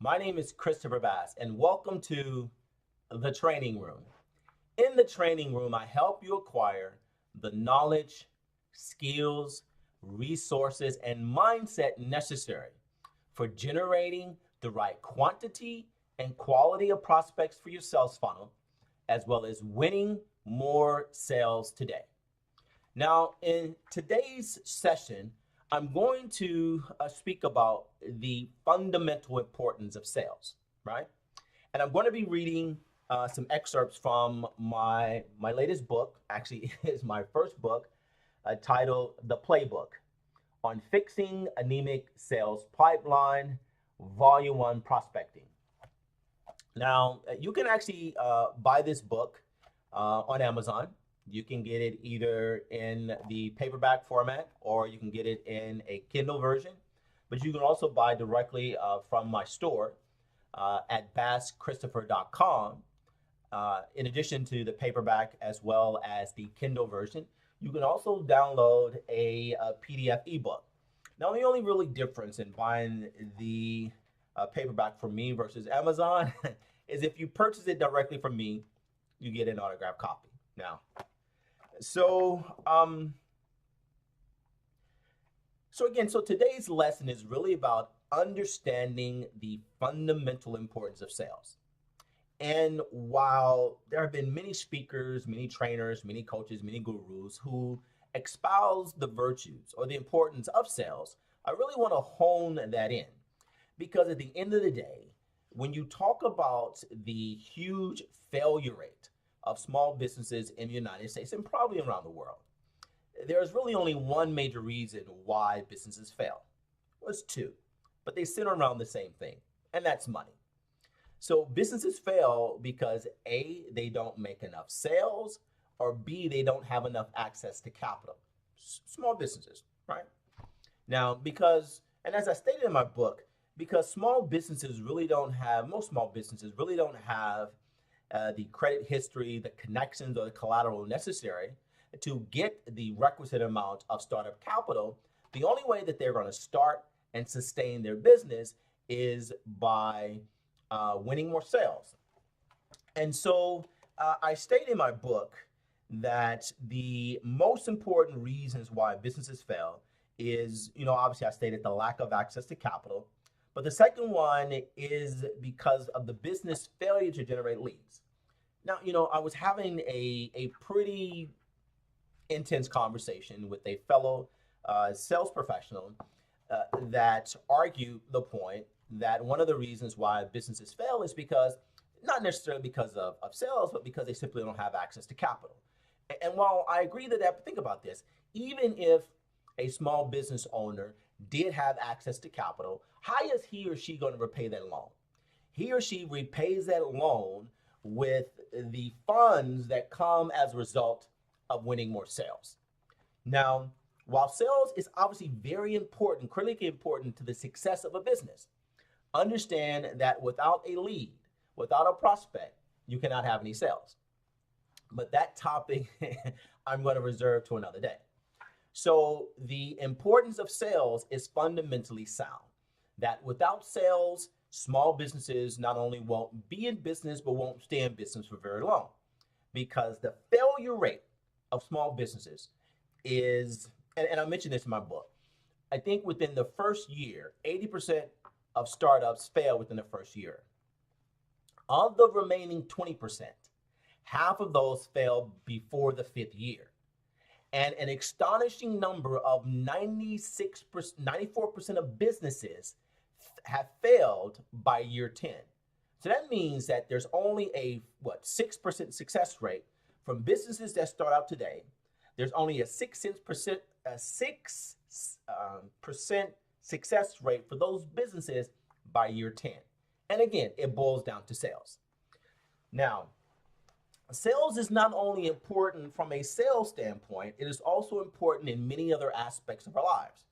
My name is Christopher Bass, and welcome to the Training Room. In the Training Room, I help you acquire the knowledge, skills, resources, and mindset necessary for generating the right quantity and quality of prospects for your sales funnel, as well as winning more sales today. Now, in today's session, I'm going to speak about the fundamental importance of sales, right? And I'm going to be reading some excerpts from my latest book. Actually, is my first book, titled "The Playbook on Fixing Anemic Sales Pipeline, Volume 1 Prospecting." Now, you can actually buy this book on Amazon. You can get it either in the paperback format or you can get it in a Kindle version. But you can also buy directly from my store at basschristopher.com. In addition to the paperback as well as the Kindle version, you can also download a PDF ebook. Now, the only really difference in buying the paperback from me versus Amazon is if you purchase it directly from me, you get an autographed copy. Now, so today's lesson is really about understanding the fundamental importance of sales. And while there have been many speakers, many trainers, many coaches, many gurus who espouse the virtues or the importance of sales, I really want to hone that in. Because at the end of the day, when you talk about the huge failure rate of small businesses in the United States and probably around the world, there's really only one major reason why businesses fail. Well, it's two, but they center around the same thing, and that's money. So businesses fail because A, they don't make enough sales, or B, they don't have enough access to capital. Small businesses, right? Now, and as I stated in my book, because most small businesses really don't have the credit history, the connections, or the collateral necessary to get the requisite amount of startup capital, the only way that they're going to start and sustain their business is by winning more sales. And so I state in my book that the most important reasons why businesses fail is, obviously I stated the lack of access to capital. But the second one is because of the business failure to generate leads. Now, I was having a pretty intense conversation with a fellow sales professional that argued the point that one of the reasons why businesses fail is not necessarily because of sales, but because they simply don't have access to capital. And while I agree to that, but think about this, even if a small business owner did have access to capital, how is he or she going to repay that loan? He or she repays that loan with the funds that come as a result of winning more sales. Now, while sales is obviously very important, critically important to the success of a business, understand that without a lead, without a prospect, you cannot have any sales. But that topic I'm going to reserve to another day. So the importance of sales is fundamentally sound. That without sales, small businesses not only won't be in business, but won't stay in business for very long. Because the failure rate of small businesses is, and I mentioned this in my book, I think within the first year, 80% of startups fail within the first year. Of the remaining 20%, half of those fail before the fifth year. And an astonishing number of 94% of businesses have failed by year 10. So that means that there's only a 6% success rate from businesses that start out today. There's only a 6% success rate for those businesses by year 10. And again, it boils down to sales. Now, sales is not only important from a sales standpoint, it is also important in many other aspects of our lives.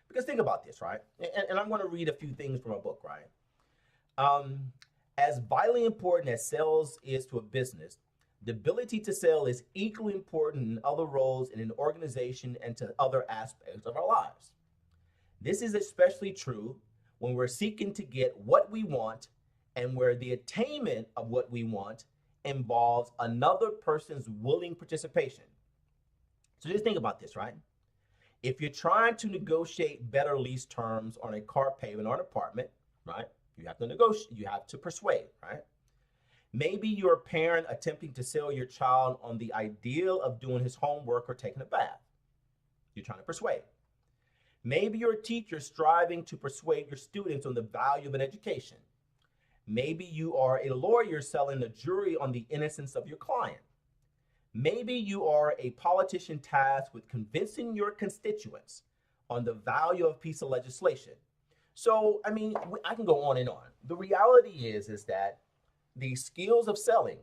Because think about this, right? And I'm going to read a few things from a book, right? As vitally important as sales is to a business, the ability to sell is equally important in other roles in an organization and to other aspects of our lives. This is especially true when we're seeking to get what we want and where the attainment of what we want involves another person's willing participation. So just think about this, right? If you're trying to negotiate better lease terms on a car payment or an apartment, right? You have to negotiate, you have to persuade, right? Maybe you're a parent attempting to sell your child on the ideal of doing his homework or taking a bath. You're trying to persuade. Maybe you're a teacher striving to persuade your students on the value of an education. Maybe you are a lawyer selling the jury on the innocence of your client. Maybe you are a politician tasked with convincing your constituents on the value of a piece of legislation. So, I mean, I can go on and on. The reality is that the skills of selling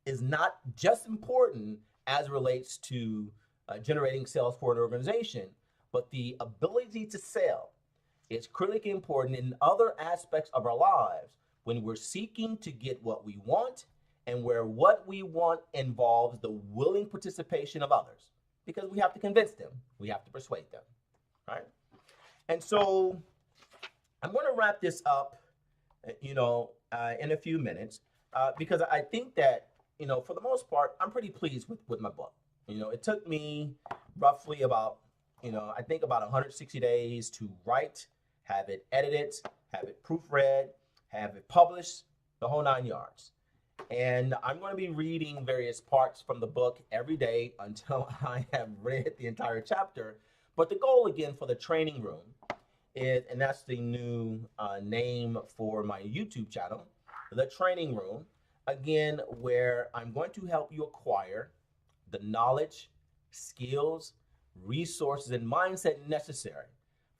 is not just important as it relates to generating sales for an organization, but the ability to sell is critically important in other aspects of our lives when we're seeking to get what we want and where what we want involves the willing participation of others, because we have to convince them, we have to persuade them, right? And so I'm going to wrap this up, in a few minutes, because I think that, for the most part, I'm pretty pleased with my book. It took me roughly about, I think about 160 days to write, have it edited, have it proofread, have it published, the whole 9 yards. And I'm going to be reading various parts from the book every day until I have read the entire chapter. But the goal, again, for the training room is, and that's the new name for my YouTube channel, the training room, again, where I'm going to help you acquire the knowledge, skills, resources, and mindset necessary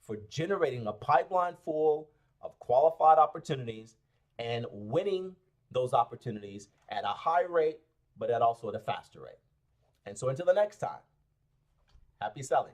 for generating a pipeline full of qualified opportunities and winning those opportunities at a high rate, but also at a faster rate. And so until the next time, happy selling.